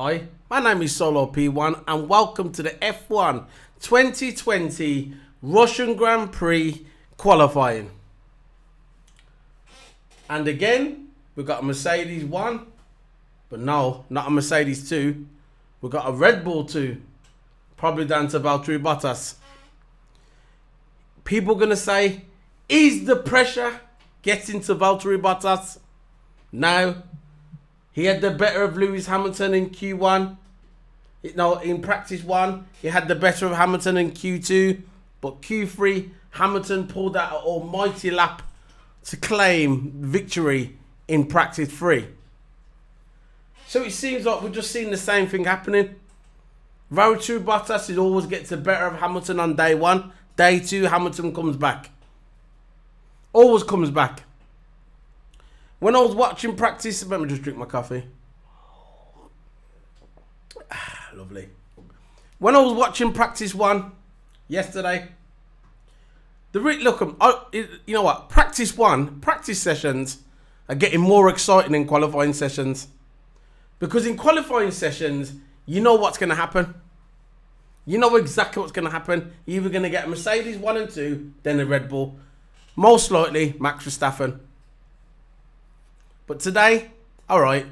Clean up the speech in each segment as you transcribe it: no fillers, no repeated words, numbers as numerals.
Hi, my name is Solo P1 and welcome to the F1 2020 Russian Grand Prix qualifying. And again, we've got a Mercedes 1, but no, not a Mercedes 2. We've got a Red Bull 2, probably down to Valtteri Bottas. People are going to say, is the pressure getting to Valtteri Bottas? No. He had the better of Lewis Hamilton in Q1. No, in practice 1, he had the better of Hamilton in Q2. But Q3, Hamilton pulled out an almighty lap to claim victory in practice 3. So it seems like we're just seeing the same thing happening. Valtteri Bottas is always gets the better of Hamilton on day 1. Day 2, Hamilton comes back. Always comes back. When I was watching practice, let me just drink my coffee. Lovely. When I was watching practice 1 yesterday, you know what? Practice sessions are getting more exciting than qualifying sessions. Because in qualifying sessions, you know what's going to happen. You know exactly what's going to happen. You're either going to get a Mercedes 1 and 2, then a Red Bull. Most likely, Max Verstappen. But today, alright,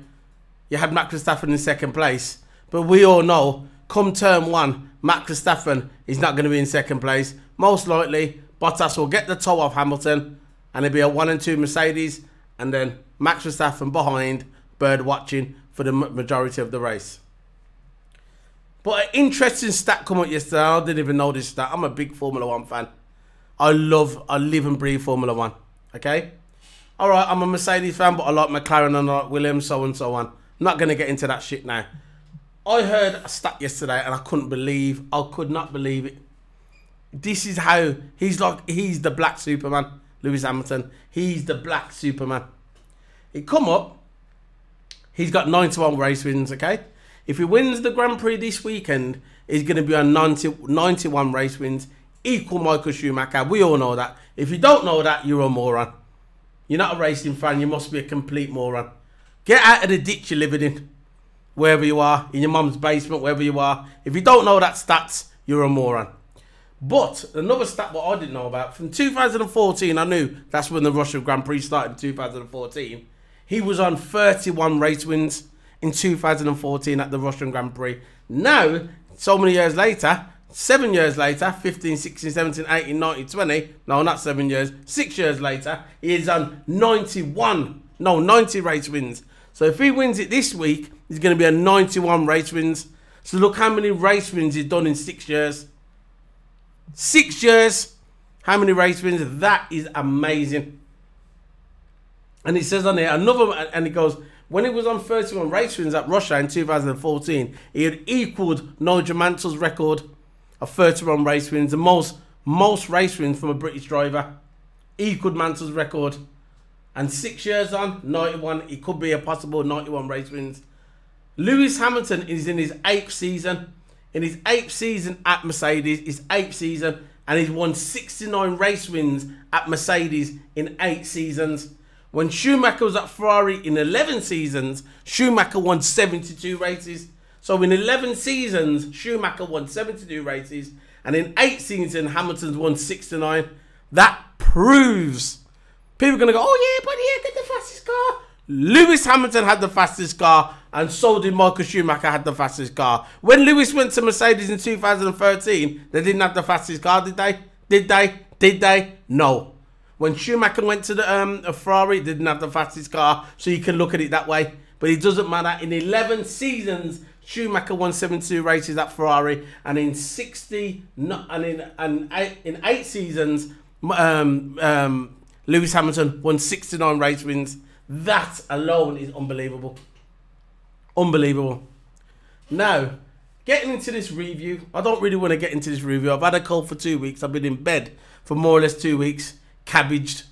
you had Max Verstappen in second place. But we all know, come turn 1, Max Verstappen is not going to be in second place. Most likely, Bottas will get the toe off Hamilton, and it'll be a 1 and 2 Mercedes, and then Max Verstappen behind, bird watching for the majority of the race. But an interesting stat come up yesterday. I didn't even know this stat. I'm a big Formula 1 fan. I live and breathe Formula 1. Okay? Alright, I'm a Mercedes fan, but I like McLaren and I like Williams, so and so on. I'm not going to get into that shit now. I heard a stat yesterday and I could not believe it. This is how, he's the black Superman, Lewis Hamilton. He's the black Superman. It come up, he's got 91 race wins, okay? If he wins the Grand Prix this weekend, he's going to be on 91 race wins, equal Michael Schumacher. We all know that. If you don't know that, you're a moron. You're not a racing fan, you must be a complete moron. Get out of the ditch you're living in. Wherever you are, in your mum's basement, wherever you are. If you don't know that stats, you're a moron. But another stat what I didn't know about, from 2014, I knew that's when the Russian Grand Prix started in 2014. He was on 31 race wins in 2014 at the Russian Grand Prix. Now, so many years later, 7 years later, 15, 16, 17, 18, 19, 20. No, not 7 years. 6 years later, he is on 90 race wins. So if he wins it this week, he's going to be on 91 race wins. So look how many race wins he's done in 6 years. 6 years. How many race wins? That is amazing. And it says on there, and it goes, when he was on 31 race wins at Russia in 2014, he had equaled Nigel Mansell's record of 31 race wins, the most race wins from a British driver. Equaled Mansell's record. And 6 years on, 91, it could be a possible 91 race wins. Lewis Hamilton is in his 8th season. In his 8th season at Mercedes, his 8th season, and he's won 69 race wins at Mercedes in 8 seasons. When Schumacher was at Ferrari in 11 seasons, Schumacher won 72 races. So in 11 seasons, Schumacher won 72 races. And in 8 seasons, Hamilton's won 69. That proves. People are going to go, oh yeah, but he had the fastest car. Lewis Hamilton had the fastest car. And so did Michael Schumacher had the fastest car. When Lewis went to Mercedes in 2013, they didn't have the fastest car, did they? Did they? No. When Schumacher went to the Ferrari, they didn't have the fastest car. So you can look at it that way. But it doesn't matter. In 11 seasons, Schumacher won 72 races at Ferrari, and in 8 seasons, Lewis Hamilton won 69 race wins. That alone is unbelievable. Unbelievable. Now, getting into this review, I don't really want to get into this review. I've had a cold for 2 weeks. I've been in bed for more or less 2 weeks, cabbaged.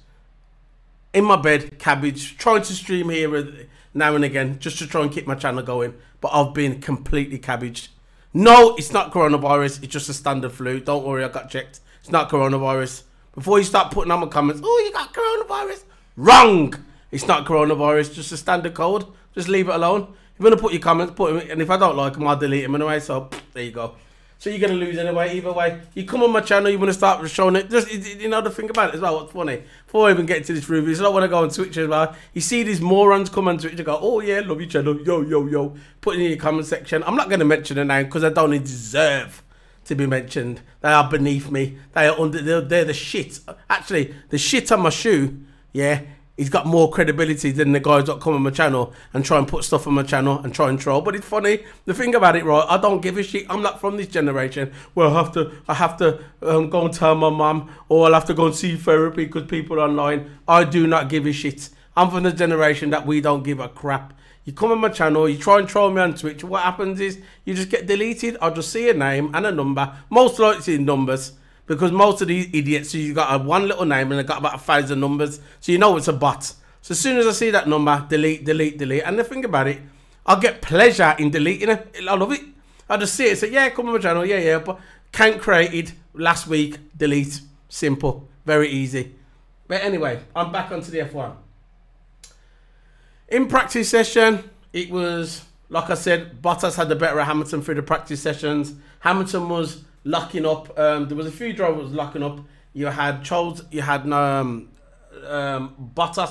In my bed, cabbaged. Trying to stream here now and again, just to try and keep my channel going. But I've been completely cabbaged. No, it's not coronavirus. It's just a standard flu. Don't worry, I got checked. It's not coronavirus. Before you start putting on my comments, oh, you got coronavirus. Wrong. It's not coronavirus, just a standard cold. Just leave it alone. You're going to put your comments, put them, and if I don't like them, I'll delete them anyway. So there you go. So you're going to lose anyway, either way. You come on my channel, you want to start showing it. Just, you know, the thing about it as well, what's funny, before I even get to this review, it's not when I go on Twitch as well. You see these morons come on Twitch and go, oh yeah, love your channel, yo, yo, yo. Put it in your comment section. I'm not going to mention the name because I don't deserve to be mentioned. They are beneath me. They are they're the shit. Actually, the shit on my shoe, yeah, he's got more credibility than the guys that come on my channel and try and put stuff on my channel and try and troll. But it's funny. The thing about it, right? I don't give a shit. I'm not from this generation. Well, I have to go and tell my mum, or I'll have to go and see therapy because people are online. I do not give a shit. I'm from the generation that we don't give a crap. You come on my channel, you try and troll me on Twitch. What happens is you just get deleted. I'll just see a name and a number. Most likely in numbers. Because most of these idiots, so you've got one little name and they've got about 1,000 numbers. So you know it's a bot. So as soon as I see that number, delete, delete, delete. And the thing about it, I'll get pleasure in deleting it. I love it. I just see it, say, yeah, come on my channel, yeah, but count created last week, delete. Simple, very easy. But anyway, I'm back onto the F1. In practice session, it was, like I said, Bottas had the better of Hamilton through the practice sessions. Hamilton was locking up. There was a few drivers locking up. You had Charles, you had Bottas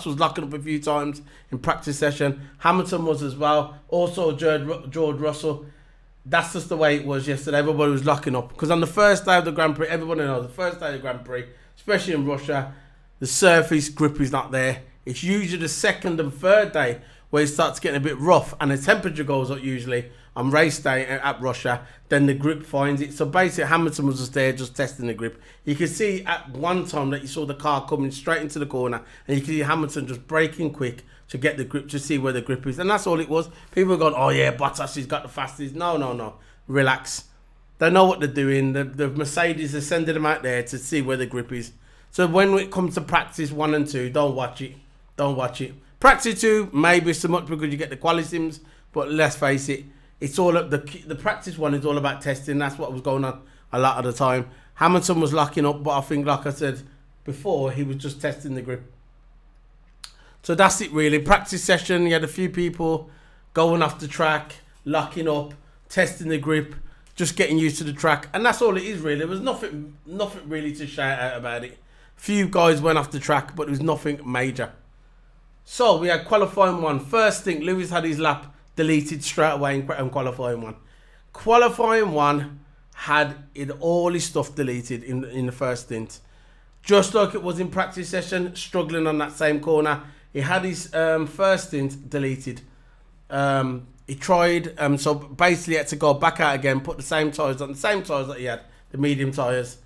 was locking up a few times in practice session. Hamilton was as well. Also George Russell. That's just the way it was yesterday. Everybody was locking up. Because on the first day of the Grand Prix, everybody knows the first day of the Grand Prix, especially in Russia, the surface grip is not there. It's usually the second and third day where it starts getting a bit rough and the temperature goes up usually on race day at Russia. Then the grip finds it. So basically Hamilton was just there just testing the grip. You could see at one time that you saw the car coming straight into the corner and you could see Hamilton just braking quick to get the grip, to see where the grip is. And that's all it was. People were going, oh yeah, Bottas has got the fastest. No. Relax. They know what they're doing. The Mercedes are sending them out there to see where the grip is. So when it comes to practice 1 and 2, don't watch it. Don't watch it. Practice 2, maybe so much because you get the quali sims, but let's face it, it's all the practice 1 is all about testing. That's what was going on a lot of the time. Hamilton was locking up, but I think, like I said before, he was just testing the grip. So that's it really. Practice session, you had a few people going off the track, locking up, testing the grip, just getting used to the track, and that's all it is really. There was nothing really to shout out about it. Few guys went off the track, but there was nothing major. So we had qualifying 1. First thing, Lewis had his lap deleted straight away in qualifying 1. Qualifying 1 had all his stuff deleted in the first stint. Just like it was in practice session, struggling on that same corner. He had his first stint deleted. He tried, so basically he had to go back out again, put the same tyres on, the same tyres that he had, the medium tyres.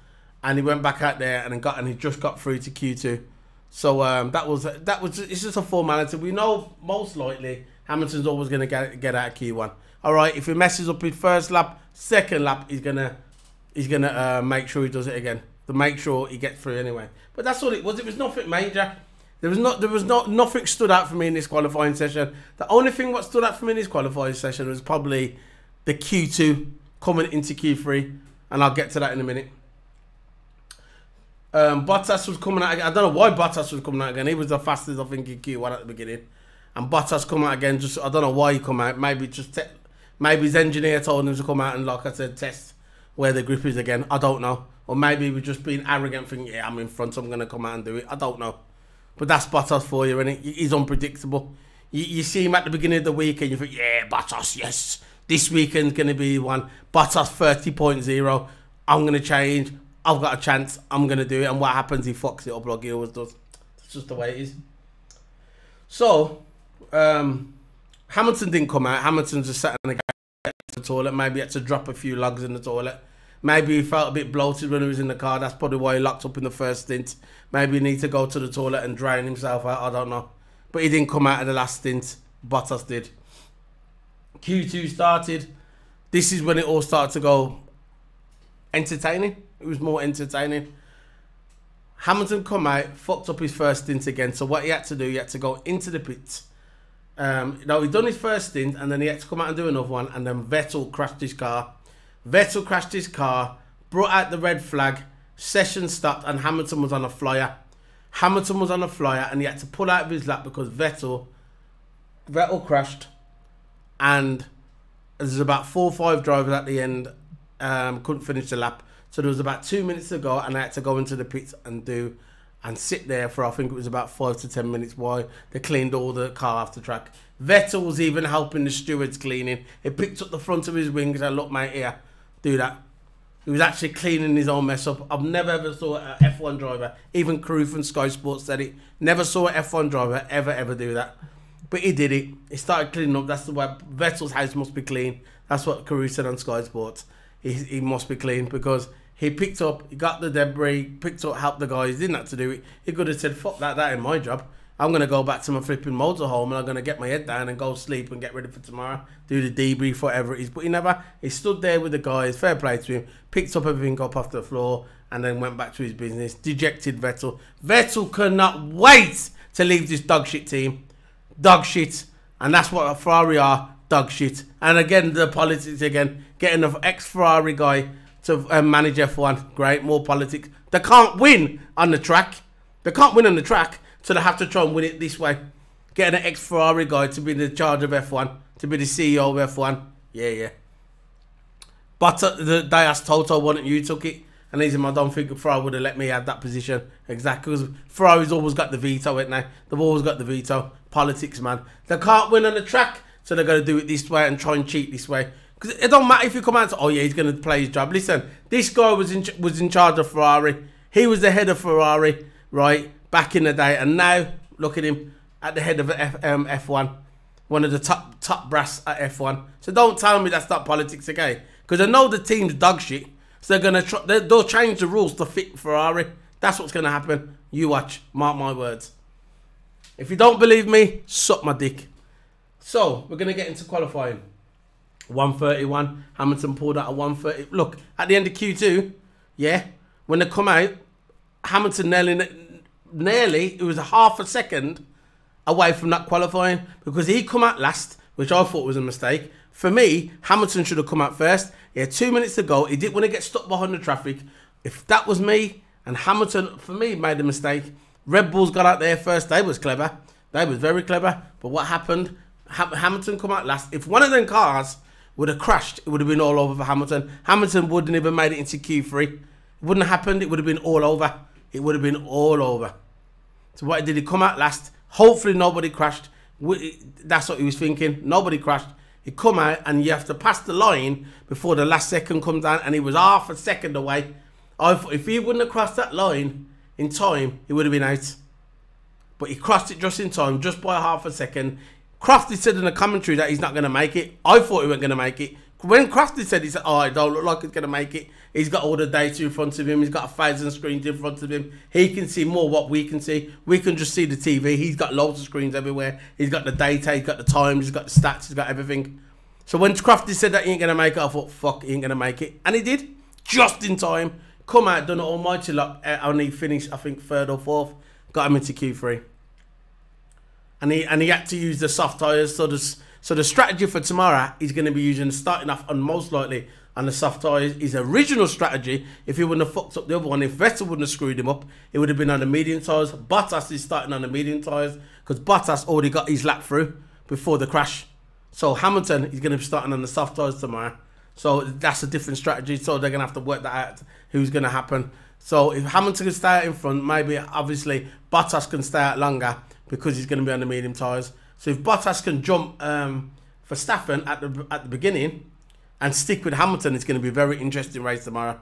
And he went back out there and he just got through to Q2. So it's just a formality. We know most likely Hamilton's always going to get out of Q1. All right, if he messes up his first lap, second lap he's gonna make sure he does it again to make sure he gets through anyway. But that's all it was. It was nothing major. Nothing stood out for me in this qualifying session. The only thing what stood out for me in this qualifying session was probably the Q2 coming into Q3, and I'll get to that in a minute. Bottas was coming out again. I don't know why Bottas was coming out again. He was the fastest, I think, in Q1 at the beginning. And Bottas come out again. Just I don't know why he come out. Maybe his engineer told him to come out and, like I said, test where the grip is again. I don't know. Or maybe he was just being arrogant, thinking, yeah, I'm in front, I'm going to come out and do it. I don't know. But that's Bottas for you, innit? He's unpredictable. You see him at the beginning of the week and you think, yeah, Bottas, yes. This weekend's going to be one. Bottas 30.0. I'm going to change. I've got a chance. I'm going to do it. And what happens? He fucks it up like he always does. It's just the way it is. So, Hamilton didn't come out. Hamilton just sat in the toilet. Maybe he had to drop a few logs in the toilet. Maybe he felt a bit bloated when he was in the car. That's probably why he locked up in the first stint. Maybe he needs to go to the toilet and drain himself out. I don't know. But he didn't come out of the last stint. Bottas did. Q2 started. This is when it all started to go entertaining. It was more entertaining. Hamilton come out, fucked up his first stint again. So what he had to do, he had to go into the pits. Now he'd done his first stint and then he had to come out and do another one. And then Vettel crashed his car. Vettel crashed his car, brought out the red flag, session stopped, and Hamilton was on a flyer. Hamilton was on a flyer and he had to pull out of his lap because Vettel crashed. and there's about 4 or 5 drivers at the end. Couldn't finish the lap, so there was about 2 minutes to go, and I had to go into the pits and sit there for, I think it was about 5 to 10 minutes while they cleaned all the car off the track. Vettel was even helping the stewards cleaning. He picked up the front of his wings and look, mate, here, do that. He was actually cleaning his own mess up. I've never ever saw an F1 driver, even Crew from Sky Sports said it, never saw an F1 driver ever do that. But he did it. He started cleaning up. That's the way. Vettel's house must be clean. That's what Crew said on Sky Sports. He must be clean because he picked up, he got the debris, picked up, helped the guys, didn't have to do it. He could have said, fuck that ain't my job. I'm going to go back to my flipping motorhome and I'm going to get my head down and go sleep and get ready for tomorrow. Do the debrief, whatever it is. But he stood there with the guys, fair play to him, picked up everything up off the floor and then went back to his business. Dejected Vettel. Vettel cannot wait to leave this dog shit team. Dog shit. And that's what a Ferrari are, dog shit. And again, the politics again. Getting an ex-Ferrari guy to manage F1. Great, more politics. They can't win on the track. They can't win on the track. So they have to try and win it this way. Getting an ex-Ferrari guy to be in charge of F1, to be the CEO of F1. Yeah. But they asked Toto, why don't you took it? And he said, I don't think Ferrari would have let me have that position. Exactly, because Ferrari's always got the veto, ain't they? They've always got the veto. Politics, man. They can't win on the track, so they're going to do it this way and try and cheat this way. Because it don't matter if you come out and say, oh yeah, he's going to play his job. Listen, this guy was in charge of Ferrari. He was the head of Ferrari, right? Back in the day, and now look at him at the head of F1, one of the top brass at F1. So don't tell me that's not politics, okay? Because I know the team's dog shit, so they'll change the rules to fit Ferrari. That's what's gonna happen. You watch, mark my words. If you don't believe me, suck my dick. So we're gonna get into qualifying. 131. Hamilton pulled out a 130. Look at the end of Q2. Yeah, when they come out, Hamilton nearly, it was a half a second away from that qualifying because he come out last, which I thought was a mistake. For me, Hamilton should have come out first. He had 2 minutes to go. He didn't want to get stuck behind the traffic. If that was me, and Hamilton, for me, made a mistake. Red Bulls got out there first. They was clever. They was very clever. But what happened? Hamilton come out last. If one of them cars would have crashed, it would have been all over for Hamilton. Hamilton wouldn't even made it into Q3. It wouldn't have happened. It would have been all over. It would have been all over. So what did he come out last? Hopefully nobody crashed. That's what he was thinking. Nobody crashed. He come out and you have to pass the line before the last second comes down, and he was half a second away. I thought if he wouldn't have crossed that line in time, he would have been out. But he crossed it just in time, just by half a second. Crofty said in the commentary that he's not going to make it. I thought he wasn't going to make it. When Crofty said, he said, oh, it don't look like he's going to make it. He's got all the data in front of him. He's got 1,000 screens in front of him. He can see more what we can see. We can just see the TV. He's got loads of screens everywhere. He's got the data. He's got the times. He's got the stats. He's got everything. So when Crofty said that he ain't going to make it, I thought, fuck, he ain't going to make it. And he did. Just in time. Come out, done it almighty lot. Only finished, I think, 3rd or 4th. Got him into Q3. And he had to use the soft tyres. So the strategy for tomorrow is going to be using, starting off on most likely on the soft tyres. His original strategy, if he wouldn't have fucked up the other one, if Vettel wouldn't have screwed him up, it would have been on the medium tyres. Bottas is starting on the medium tyres because Bottas already got his lap through before the crash. So Hamilton is going to be starting on the soft tyres tomorrow. So that's a different strategy. So they're going to have to work that out, who's going to happen. So if Hamilton can stay out in front, maybe obviously Bottas can stay out longer because he's going to be on the medium tyres. So if Bottas can jump Verstappen at the beginning and stick with Hamilton, it's going to be a very interesting race tomorrow.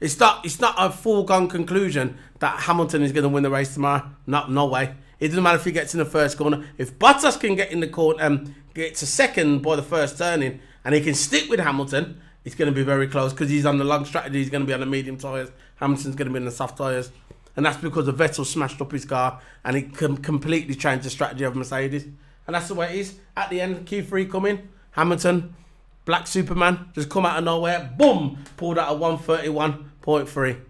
It's not a foregone conclusion that Hamilton is going to win the race tomorrow. No way. It doesn't matter if he gets in the first corner. If Bottas can get in the corner, get to second by the first turning, and he can stick with Hamilton, it's going to be very close because he's on the long strategy. He's going to be on the medium tyres. Hamilton's going to be in the soft tyres. And that's because the Vettel smashed up his car and it completely changed the strategy of Mercedes. And that's the way it is. At the end, Q3 coming, Hamilton, Black Superman, just come out of nowhere, boom, pulled out a 131.3.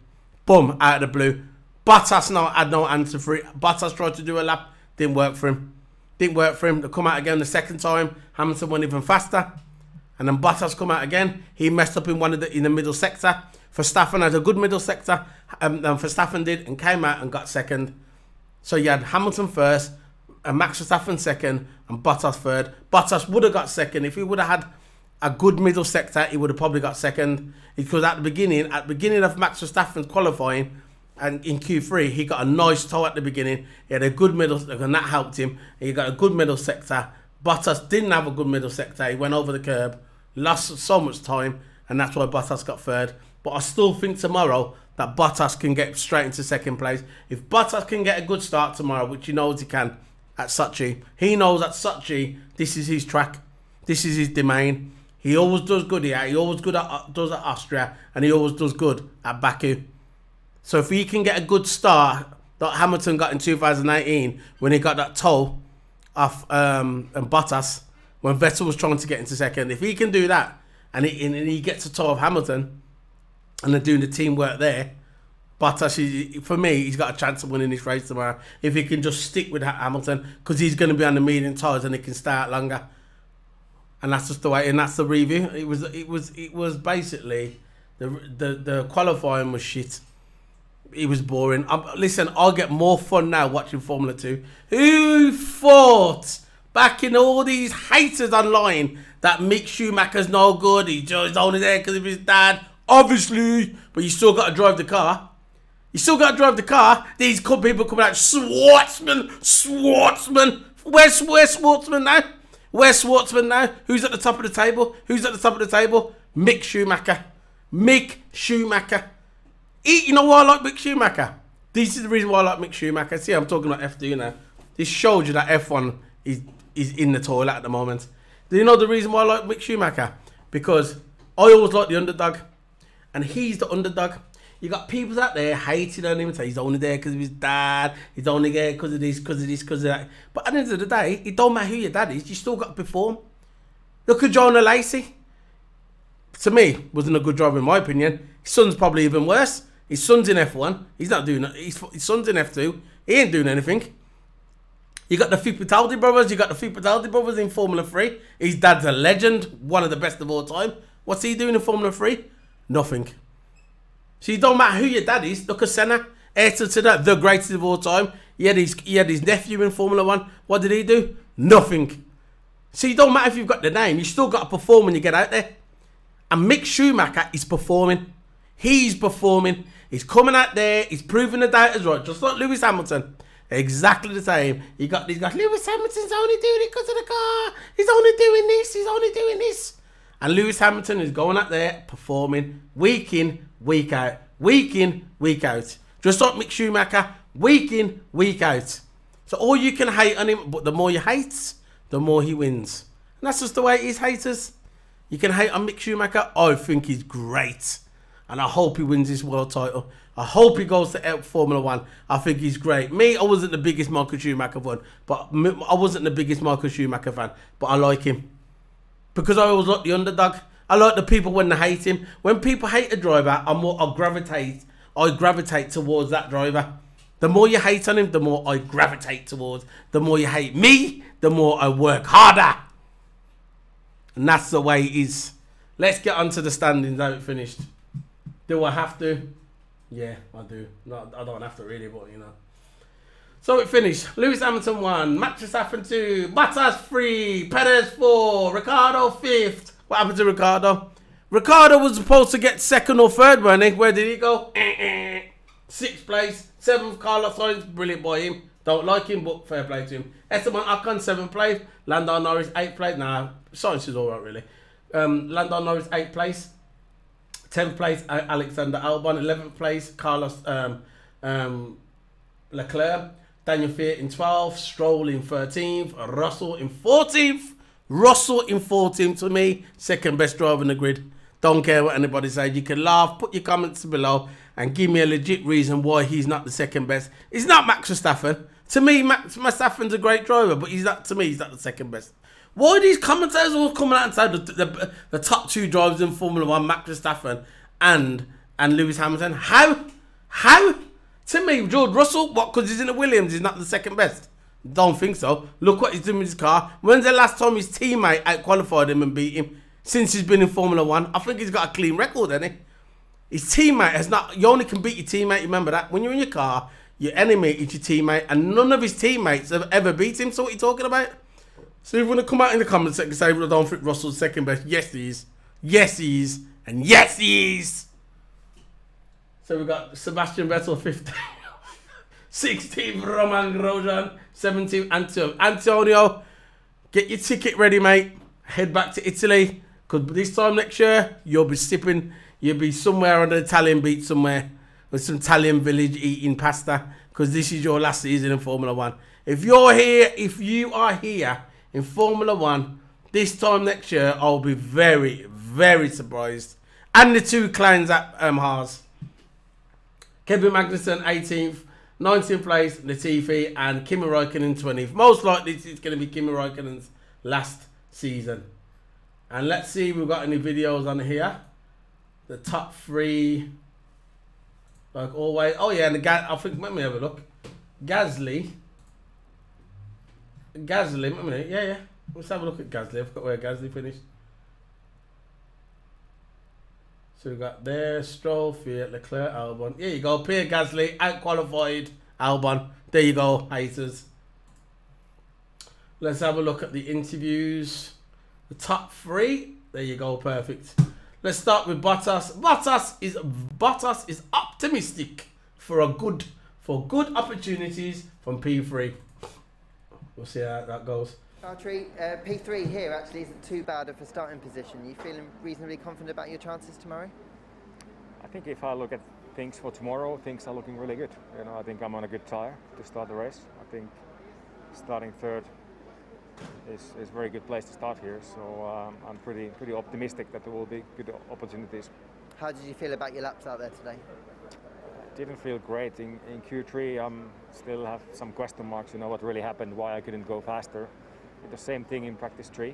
Boom, out of the blue. Bottas had no answer for it. Bottas tried to do a lap, didn't work for him. Didn't work for him. They come out again the second time. Hamilton went even faster. And then Bottas come out again. He messed up in the middle sector. Verstappen had a good middle sector. Verstappen did and came out and got second. So you had Hamilton first, Max Verstappen second and Bottas third. Bottas would have got second if he would have had a good middle sector. He would have probably got second, because at the beginning of Max Verstappen's qualifying and in Q3, he got a nice toe at the beginning. He had a good middle, and that helped him. He got a good middle sector. Bottas didn't have a good middle sector. He went over the curb, lost so much time, and that's why Bottas got third. But I still think tomorrow that Bottas can get straight into second place. If Bottas can get a good start tomorrow, which he knows he can at Sochi, he knows at Sochi this is his track, this is his domain. He always does good here. He always does at Austria, and he always does good at Baku. So if he can get a good start that Hamilton got in 2018 when he got that toe off and Bottas when Vettel was trying to get into second, if he can do that and he gets a toe of Hamilton and they're doing the teamwork there, Bottas, for me, he's got a chance of winning this race tomorrow if he can just stick with Hamilton, because he's going to be on the medium tyres and he can stay out longer. And that's just the way, and that's the review. It was basically the qualifying was shit. It was boring. Listen, I'll get more fun now watching Formula 2. Who thought, back in all these haters online, that Mick Schumacher's no good, he's only there because of his dad? Obviously, but you still got to drive the car. You still got to drive the car. These people coming out, Schwartzman. Where's Schwartzman now? Where's Schwartzman now? Who's at the top of the table? Who's at the top of the table? Mick Schumacher. Mick Schumacher. You know why I like Mick Schumacher? This is the reason why I like Mick Schumacher. See, I'm talking about F2 now. This shows you that F1 is in the toilet at the moment. Do you know the reason why I like Mick Schumacher? Because I always like the underdog. And he's the underdog. You got people out there hating on him and say he's only there because of his dad. He's only there because of this, because of this, because of that. But at the end of the day, it don't matter who your dad is. You still got to perform. Look at Jonah Lacey. To me, wasn't a good driver in my opinion. His son's probably even worse. His son's in F1. He's not doing it. His son's in F2. He ain't doing anything. You got the Fittipaldi brothers. You got the Fittipaldi brothers in Formula 3. His dad's a legend. One of the best of all time. What's he doing in Formula 3? Nothing. So it don't matter who your dad is. Look at Senna. Ayrton Senna, the greatest of all time. He had his nephew in Formula 1. What did he do? Nothing. So it don't matter if you've got the name. You still got to perform when you get out there. And Mick Schumacher is performing. He's performing. He's coming out there. He's proving the doubters right. Just like Lewis Hamilton. Exactly the same. You got these guys. Lewis Hamilton's only doing it because of the car. He's only doing this. He's only doing this. And Lewis Hamilton is going out there performing week in, week out. Week in, week out. Just like Mick Schumacher. Week in, week out. So all you can hate on him, but the more you hate, the more he wins. And that's just the way it is, haters. You can hate on Mick Schumacher. I think he's great. And I hope he wins this world title. I hope he goes to Formula 1. I think he's great. Me, I wasn't the biggest Michael Schumacher fan. But I wasn't the biggest Michael Schumacher fan. But I like him. Because I always like the underdog. I like the people when they hate him. When people hate a driver, I gravitate towards that driver. The more you hate on him, the more I gravitate towards. The more you hate me, the more I work harder. And that's the way it is. Let's get on to the standings. How it finished. Do I have to? Yeah, I do. No, I don't have to really, but you know. So it finished. Lewis Hamilton 1, Max Verstappen 2, Bottas 3, Perez 4, Ricciardo 5th. What happened to Ricciardo? Ricciardo was supposed to get 2nd or 3rd, weren't he? Where did he go? 6th place, 7th Carlos Sainz, brilliant by him. Don't like him, but fair play to him. Esteban Ocon 7th place, Lando Norris 8th place. Nah, Sainz is alright really. Lando Norris 8th place. 10th place, Alexander Albon. 11th place, Carlos Leclerc. Daniel Fiat in 12th. Stroll in 13th. Russell in 14th. Russell in 14th to me. 2nd best driver in the grid. Don't care what anybody says. You can laugh. Put your comments below and give me a legit reason why he's not the 2nd best. He's not Max Verstappen. To me, Max Verstappen's a great driver, but he's not. To me, he's not the 2nd best. Why are these commentators all coming out and saying the top 2 drivers in Formula 1, Max Verstappen and Lewis Hamilton? How? To me, George Russell, what, because he's in a Williams, he's not the 2nd best? Don't think so. Look what he's doing with his car. When's the last time his teammate out-qualified him and beat him? Since he's been in Formula 1. I think he's got a clean record, hasn't he? His teammate has not... You only can beat your teammate, remember that? When you're in your car, Your enemy is your teammate, and none of his teammates have ever beat him. So what are you talking about? So if you want to come out in the comments and say, I don't think Russell's second best. Yes, he is. Yes, he is. And yes, he is. So we've got Sebastian Vettel, 15th. 16th, Roman Grosjean. 17th, Antonio. Get your ticket ready, mate. Head back to Italy. Because this time next year, you'll be sipping. You'll be somewhere on an Italian beach somewhere. With some Italian village eating pasta. Because this is your last season in Formula 1. If you are here in Formula 1 this time next year, I'll be very, very surprised. And the two clowns at Haas. Kevin Magnussen, 18th. 19th place, Latifi, and Kimi Räikkönen, 20th. Most likely it's going to be Kimi Räikkönen's last season. And let's see if we've got any videos on here. The top 3, like always. Oh yeah, and I think, let me have a look. Gasly, wait a minute, yeah. Let's have a look at Gasly. I forgot where Gasly finished. So we've got there, Stroll, Fiat, Leclerc, Albon. Here you go, Pierre Gasly, out-qualified Albon. There you go, haters. Let's have a look at the interviews. The top 3. There you go, perfect. Let's start with Bottas. Bottas is optimistic for good opportunities from P3. We'll see how that goes. Valtteri, P3 here actually isn't too bad of a starting position. You feeling reasonably confident about your chances tomorrow? I think if I look at things for tomorrow, things are looking really good. You know, I think I'm on a good tire to start the race. I think starting third is a very good place to start here. So I'm pretty optimistic that there will be good opportunities. How did you feel about your laps out there today? Didn't feel great in Q3. Still have some question marks. You know what really happened? Why I couldn't go faster? The same thing in practice 3,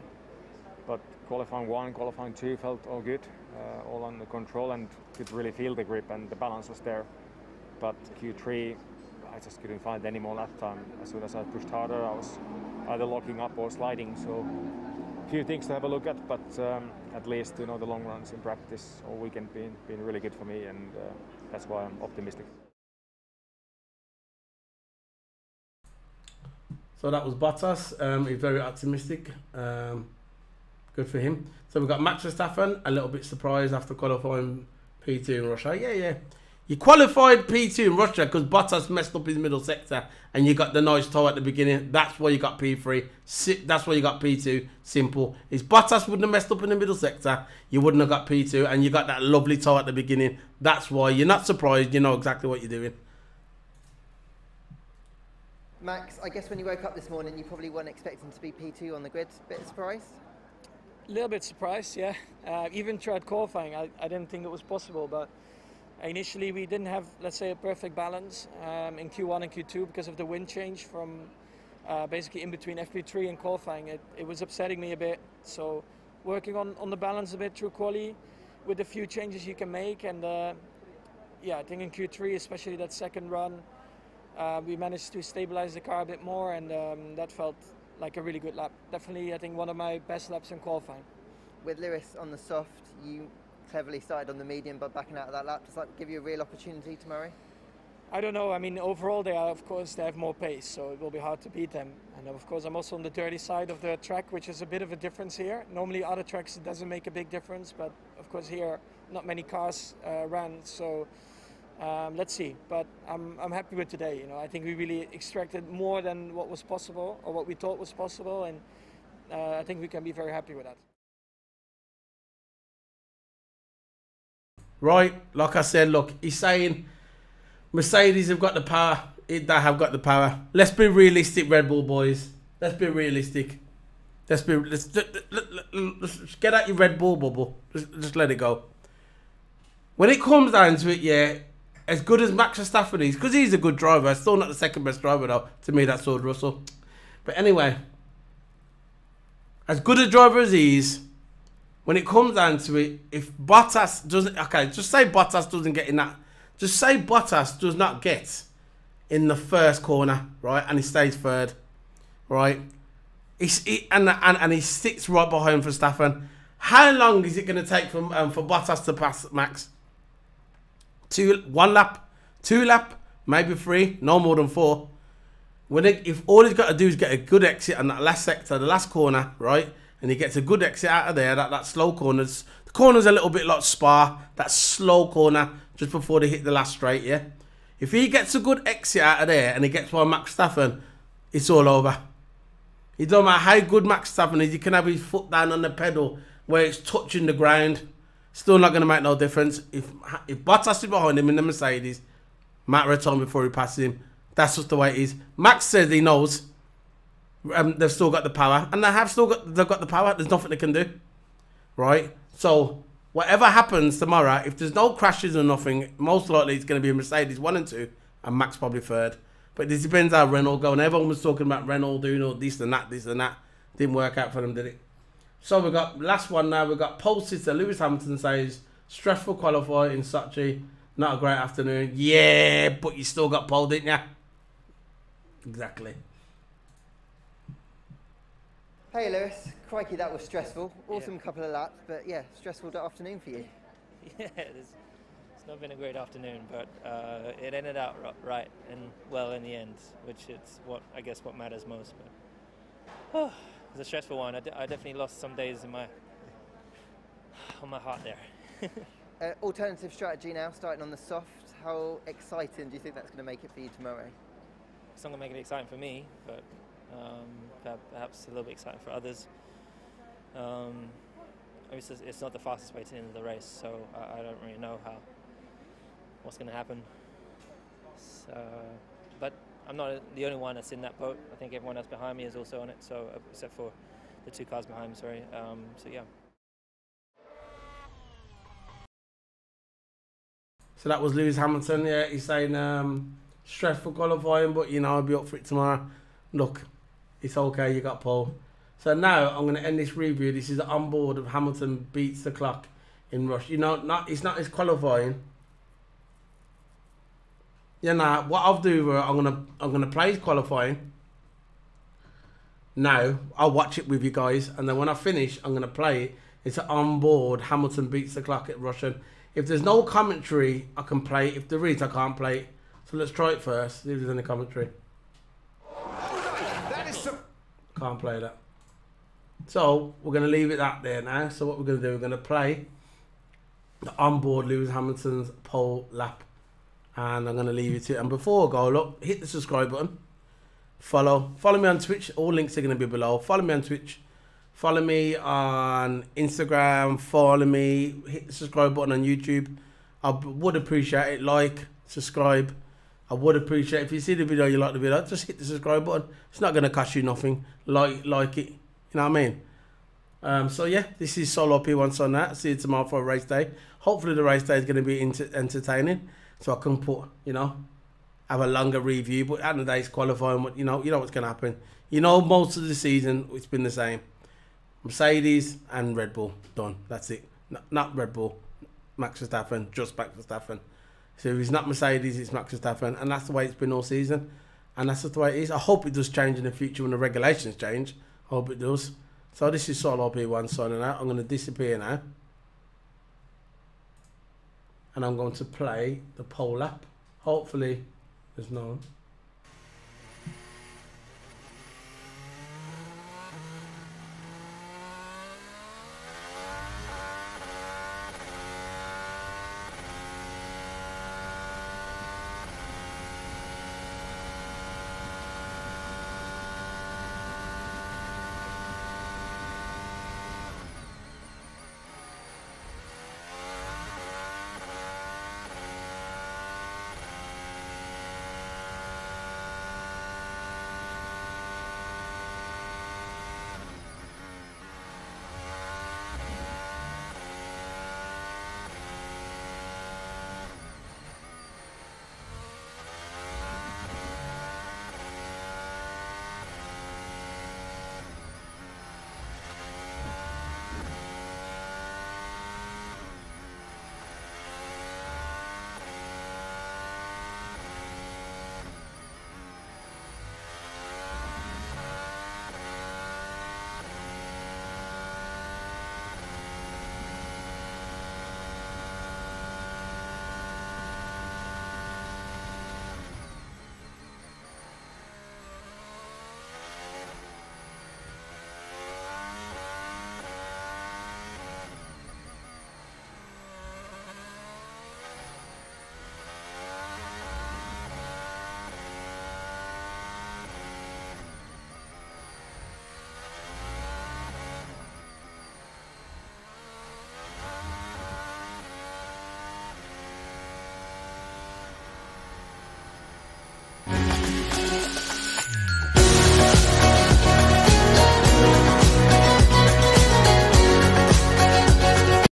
but qualifying 1, qualifying 2 felt all good, all under control, and could really feel the grip and the balance was there. But Q3, I just couldn't find any more lap time. As soon as I pushed harder, I was either locking up or sliding. So a few things to have a look at, but at least the long runs in practice all weekend been really good for me, and that's why I'm optimistic. So that was Bottas. He's very optimistic. Good for him. So we've got Max Verstappen, a little bit surprised after qualifying P2 in Russia. Yeah. You qualified P2 in Russia because Bottas messed up his middle sector and you got the nice toe at the beginning. That's why you got P3. That's why you got P2. Simple. If Bottas wouldn't have messed up in the middle sector, you wouldn't have got P2 and you got that lovely toe at the beginning. That's why you're not surprised. You know exactly what you're doing. Max, I guess when you woke up this morning, you probably weren't expecting to be P2 on the grid. Bit surprised? A little bit surprised, yeah. Even throughout qualifying, I didn't think it was possible, but initially we didn't have, let's say, a perfect balance in Q1 and Q2 because of the wind change from basically in between FP3 and qualifying. It was upsetting me a bit, so working on the balance a bit through quali with a few changes you can make, and yeah, I think in Q3, especially that second run, we managed to stabilize the car a bit more, and that felt like a really good lap. Definitely, I think one of my best laps in qualifying. With Lewis on the soft, you cleverly started on the medium, but backing out of that lap, does that give you a real opportunity tomorrow? I don't know. I mean, overall, they have more pace, so it will be hard to beat them. And of course, I'm also on the dirty side of the track, which is a bit of a difference here. Normally, other tracks it doesn't make a big difference, but of course here, not many cars ran, so. Let's see, but I'm happy with today. I think we really extracted more than what was possible or what we thought was possible, and I think we can be very happy with that. Right, like I said, look, he's saying Mercedes have got the power. They have got the power. Let's be realistic, Red Bull boys. Let's be realistic. Let's get out your Red Bull bubble. Just let it go. When it comes down to it, yeah. As good as Max Verstappen is, because he's a good driver, still not the second best driver though. To me, that's George Russell. But anyway, as good a driver as he is, when it comes down to it, if Bottas doesn't, okay, just say Bottas doesn't get in that. Just say Bottas does not get in the first corner, right, and he stays third, right. And he sits right behind Verstappen. How long is it going to take for Bottas to pass Max? 1 lap, 2 lap, maybe 3, no more than 4. If all he's got to do is get a good exit on that last sector, the last corner, right? And he gets a good exit out of there, that slow corners. The corner's a little bit like Spa, that slow corner just before they hit the last straight, yeah? If he gets a good exit out of there and he gets by Max Verstappen, it's all over. It don't matter how good Max Verstappen is, he can have his foot down on the pedal where it's touching the ground. Still not going to make no difference. If Bottas is behind him in the Mercedes, matter of time before he passes him. That's just the way it is. Max says he knows. They've still got the power, and they've got the power. There's nothing they can do, right? So whatever happens tomorrow, if there's no crashes or nothing, most likely it's going to be a Mercedes 1 and 2, and Max probably 3rd. But this depends how Renault go. And everyone was talking about Renault doing all this and that. Didn't work out for them, did it? So we got last one now. We got pole sitter Lewis Hamilton says stressful qualifying in Sochi. Not a great afternoon. Yeah, but you still got pole, didn't you? Exactly. Hey Lewis, crikey, that was stressful. Awesome couple of laps, but yeah, stressful afternoon for you. Yeah, it's not been a great afternoon, but it ended out right and well in the end, which is what matters most. But it was a stressful one. I definitely lost some days on my heart there. Alternative strategy now, starting on the soft. How exciting do you think that's going to make it for you tomorrow? It's not going to make it exciting for me, but perhaps a little bit exciting for others. Obviously, it's not the fastest way to the end of the race, so I don't really know what's going to happen. So, but I'm not the only one that's in that boat. I think everyone else behind me is also on it, so except for the 2 cars behind me, sorry. So yeah. So that was Lewis Hamilton. Yeah, he's saying stressful qualifying, but you know, I'll be up for it tomorrow. Look, it's okay, you got pole. So now I'm going to end this review. This is the onboard of Hamilton beats the clock in Rush. You know, it's not his qualifying. Yeah, nah. What I'll do, I'm gonna play his qualifying. Now I'll watch it with you guys, and then when I finish, I'm gonna play it. It's an onboard Hamilton beats the clock at Russian. If there's no commentary, I can play it. If there is, I can't play it. So let's try it first. See if there's any commentary. Can't play that. So we're going to leave it out there now. So what we're going to do, we're going to play the onboard Lewis Hamilton's pole lap. And I'm going to leave it to it. And before I go, look, hit the subscribe button. Follow me on Twitch. All links are going to be below. Follow me on Twitch. Follow me on Instagram. Follow me. Hit the subscribe button on YouTube. I would appreciate it. Like, subscribe. I would appreciate it. If you see the video, you like the video, just hit the subscribe button. It's not going to cost you nothing. Like it. You know what I mean? So yeah, this is Solo P1 on that. See you tomorrow for a race day. Hopefully the race day is going to be entertaining. So I can put, you know, have a longer review. But at the end of the day, it's qualifying. You know what's going to happen. You know, most of the season, it's been the same. Mercedes and Red Bull. Done. That's it. Not Red Bull. Max Verstappen. Just Max Verstappen. So if it's not Mercedes, it's Max Verstappen. And that's the way it's been all season. And that's just the way it is. I hope it does change in the future when the regulations change. I hope it does. So this is Solo P1 signing out. I'm going to disappear now. And I'm going to play the pole lap. Hopefully there's no one.